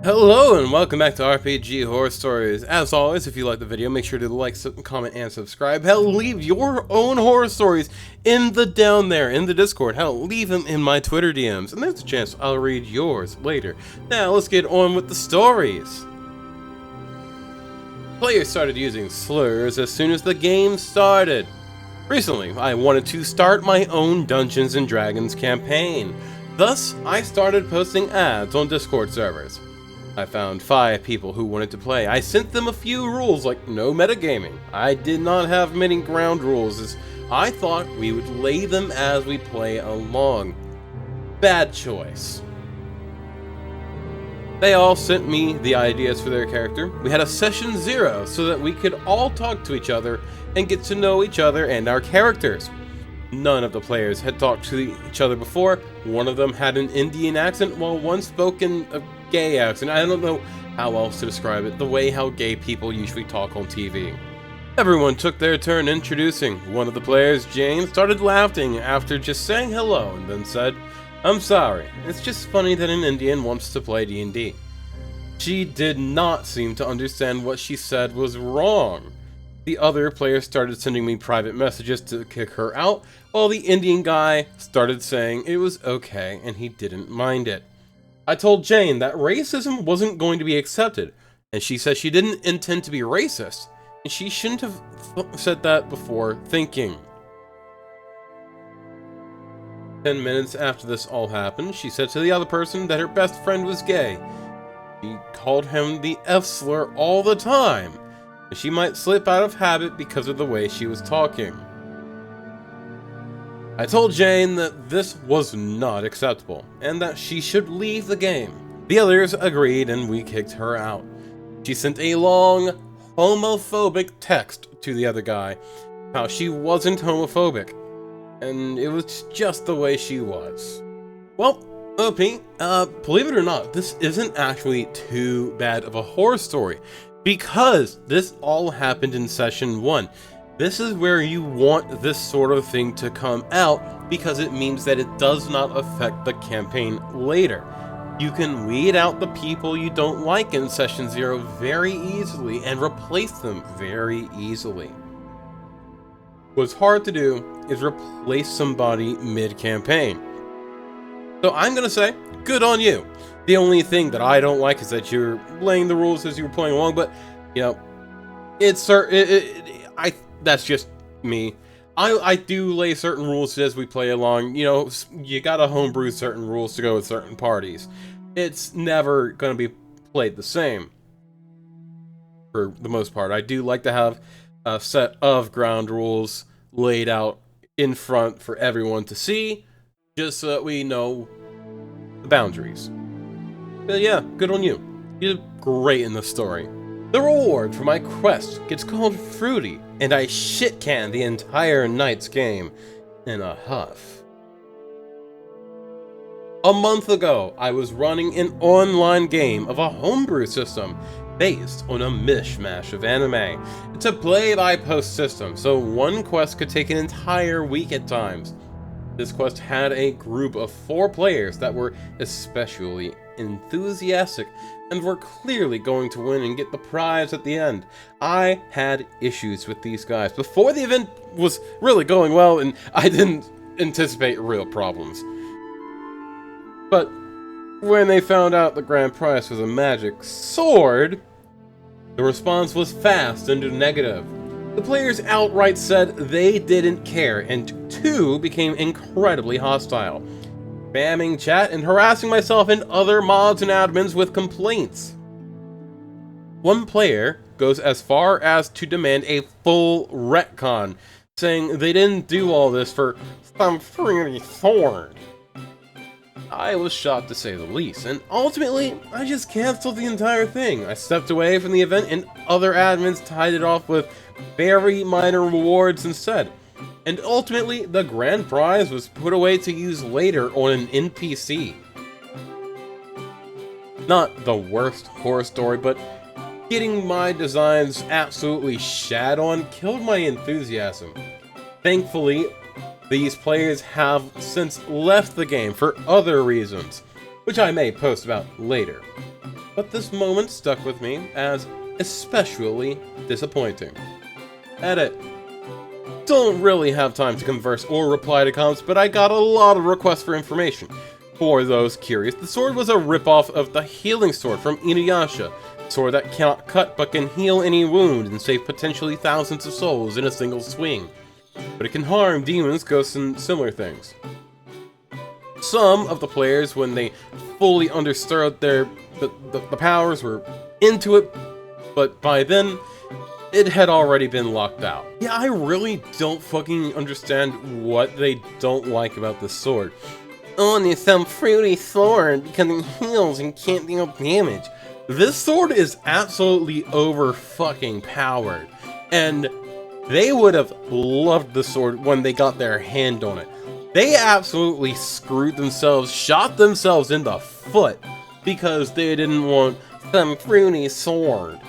Hello and welcome back to RPG Horror Stories. As always, if you like the video, make sure to like, comment, and subscribe. Hell, leave your own horror stories down there in the Discord. Hell, leave them in my Twitter DMs, and there's a chance I'll read yours later. Now, let's get on with the stories. Players started using slurs as soon as the game started. Recently, I wanted to start my own Dungeons & Dragons campaign. Thus, I started posting ads on Discord servers. I found 5 people who wanted to play. I sent them a few rules like no metagaming. I did not have many ground rules as I thought we would lay them as we play along. Bad choice. They all sent me the ideas for their character. We had a session 0 so that we could all talk to each other and get to know each other and our characters. None of the players had talked to each other before. One of them had an Indian accent while one spoke in a gay accent. I don't know how else to describe it, the way how gay people usually talk on TV. Everyone took their turn introducing. One of the players, Jane, started laughing after just saying hello and then said, "I'm sorry, it's just funny that an Indian wants to play D&D. She did not seem to understand what she said was wrong. The other players started sending me private messages to kick her out, while the Indian guy started saying it was okay and he didn't mind it. I told Jane that racism wasn't going to be accepted, and she said she didn't intend to be racist, and she shouldn't have said that before thinking. 10 minutes after this all happened, she said to the other person that her best friend was gay. She called him the F slur all the time. She might slip out of habit because of the way she was talking. I told Jane that this was not acceptable, and that she should leave the game. The others agreed and we kicked her out. She sent a long, homophobic text to the other guy, how she wasn't homophobic, and it was just the way she was. Well, OP, believe it or not, this isn't actually too bad of a horror story. Because this all happened in session 1. This is where you want this sort of thing to come out because it means that it does not affect the campaign later. You can weed out the people you don't like in session 0 very easily and replace them very easily. What's hard to do is replace somebody mid-campaign. So I'm gonna say, good on you. The only thing that I don't like is that you're laying the rules as you were playing along, but, you know, that's just me. I do lay certain rules as we play along. You know, you gotta homebrew certain rules to go with certain parties. It's never gonna be played the same, for the most part. I do like to have a set of ground rules laid out in front for everyone to see, just so that we know the boundaries. But yeah, good on you. You did great in the story. The reward for my quest gets called fruity, and I shit-canned the entire night's game in a huff. A month ago, I was running an online game of a homebrew system based on a mishmash of anime. It's a play-by-post system, so one quest could take an entire week at times. This quest had a group of 4 players that were especially enthusiastic and were clearly going to win and get the prize at the end. I had issues with these guys before the event was really going well, and I didn't anticipate real problems. But when they found out the grand prize was a magic sword, the response was fast and negative. The players outright said they didn't care, and 2 became incredibly hostile, spamming chat and harassing myself and other mods and admins with complaints. One player goes as far as to demand a full retcon, saying they didn't do all this for some free sword. I was shocked to say the least, and ultimately, I just canceled the entire thing. I stepped away from the event and other admins tied it off with very minor rewards instead. And ultimately, the grand prize was put away to use later on an NPC. Not the worst horror story, but getting my designs absolutely shat on killed my enthusiasm. Thankfully, these players have since left the game for other reasons, which I may post about later. but this moment stuck with me as especially disappointing. Edit. Don't really have time to converse or reply to comments, but I got a lot of requests for information. For those curious, the sword was a ripoff of the healing sword from Inuyasha, a sword that cannot cut but can heal any wound and save potentially thousands of souls in a single swing. But it can harm demons, ghosts, and similar things. Some of the players, when they fully understood the powers, were into it, but by then, it had already been locked out. Yeah, I really don't fucking understand what they don't like about this sword. Oh, it's some fruity sword because it heals and can't deal damage. This sword is absolutely over fucking powered, and they would have loved the sword when they got their hand on it. They absolutely screwed themselves, shot themselves in the foot because they didn't want some fruity sword.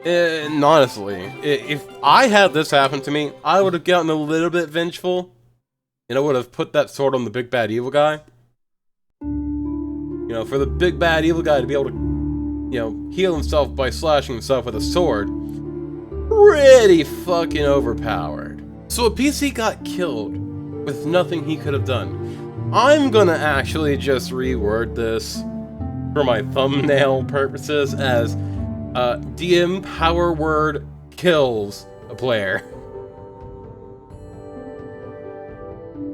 And honestly, if I had this happen to me, I would have gotten a little bit vengeful, and I would have put that sword on the big bad evil guy. You know, for the big bad evil guy to be able to, you know, heal himself by slashing himself with a sword, pretty fucking overpowered. So a PC got killed with nothing he could have done. I'm gonna actually just reword this for my thumbnail purposes as DM power word kills a player.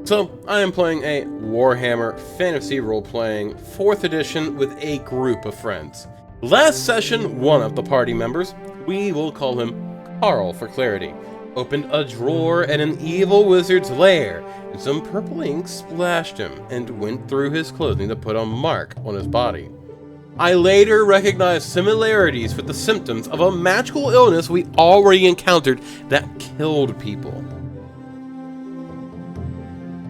So, I am playing a Warhammer Fantasy Role-Playing 4th edition with a group of friends. Last session, one of the party members, we will call him Carl for clarity, opened a drawer at an evil wizard's lair, and some purple ink splashed him and went through his clothing to put a mark on his body. I later recognized similarities with the symptoms of a magical illness we already encountered that killed people.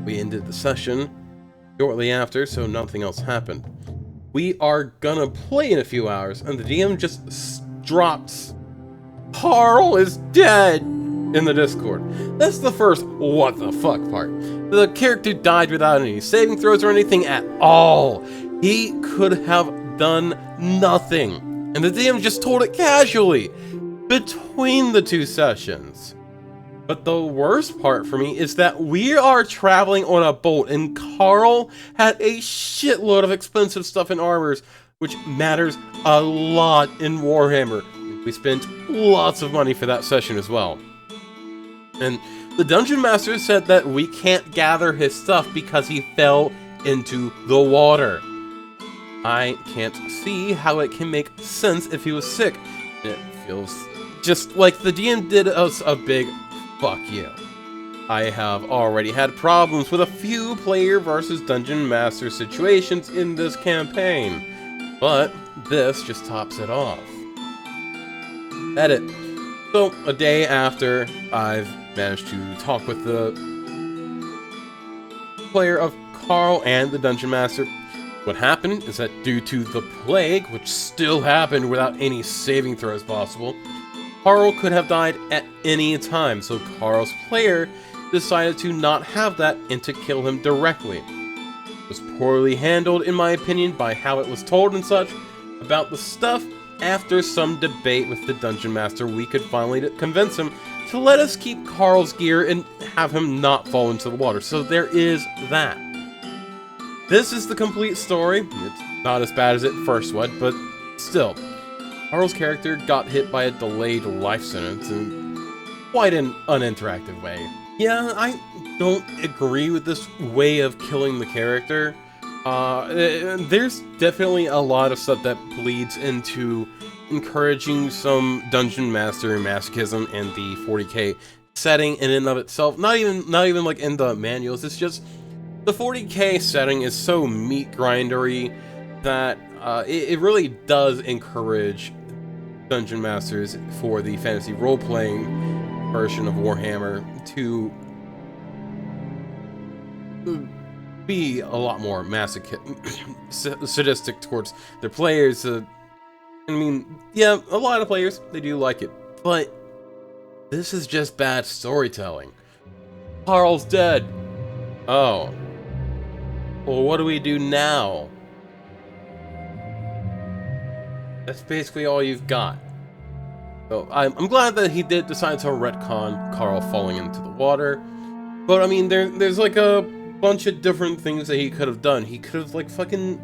We ended the session shortly after, so nothing else happened. We are gonna play in a few hours, and the DM just drops "Carl is dead" in the Discord. That's the first what the fuck part. The character died without any saving throws or anything at all. He could have done nothing, and the DM just told it casually between the two sessions. But the worst part for me is that we are traveling on a boat, and Carl had a shitload of expensive stuff and armors, which matters a lot in Warhammer. We spent lots of money for that session as well. And the Dungeon Master said that we can't gather his stuff because he fell into the water. I can't see how it can make sense if he was sick. It feels just like the DM did us a big fuck you. I have already had problems with a few player versus Dungeon Master situations in this campaign, but this just tops it off. Edit. So, a day after I've managed to talk with the player of Carl and the Dungeon Master, what happened is that due to the plague, which still happened without any saving throws possible, Carl could have died at any time, so Carl's player decided to not have that and to kill him directly. It was poorly handled, in my opinion, by how it was told and such. About the stuff, after some debate with the Dungeon Master, we could finally convince him to let us keep Carl's gear and have him not fall into the water, so there is that. This is the complete story. It's not as bad as it first was, but still. Carl's character got hit by a delayed life sentence in quite an uninteractive way. Yeah, I don't agree with this way of killing the character. There's definitely a lot of stuff that bleeds into encouraging some Dungeon Master masochism in the 40k setting in and of itself. Not even like in the manuals. It's just the 40k setting is so meat grindery that it really does encourage Dungeon Masters for the fantasy role-playing version of Warhammer to be a lot more sadistic towards their players. I mean, yeah, a lot of players, they do like it, but this is just bad storytelling. Carl's dead. Oh. Well, what do we do now? That's basically all you've got. So I'm glad that he did decide to retcon Carl falling into the water. But I mean, there's like a bunch of different things that he could have done. He could have like fucking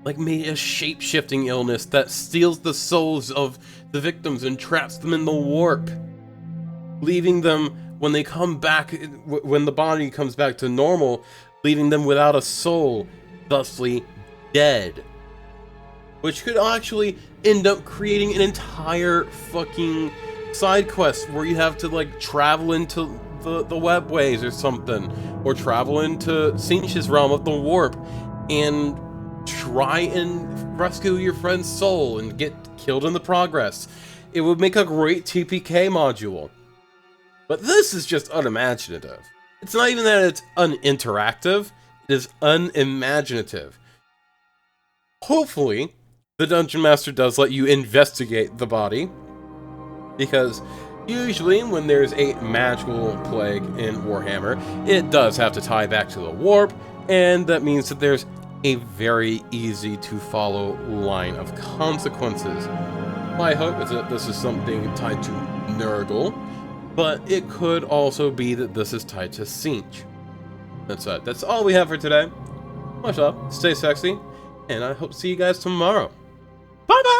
like made a shape-shifting illness that steals the souls of the victims and traps them in the warp, leaving them when they come back, when the body comes back to normal, leaving them without a soul, thusly dead. Which could actually end up creating an entire fucking side quest where you have to like travel into the webways or something, or travel into Sinch's realm of the warp and try and rescue your friend's soul and get killed in the progress. It would make a great TPK module. But this is just unimaginative. It's not even that it's uninteractive, it is unimaginative. Hopefully, the Dungeon Master does let you investigate the body, because usually when there's a magical plague in Warhammer, it does have to tie back to the warp, and that means that there's a very easy to follow line of consequences. My hope is that this is something tied to Nurgle, but it could also be that this is tied to Sinch. That's all we have for today. Much love, stay sexy, and I hope to see you guys tomorrow. Bye bye!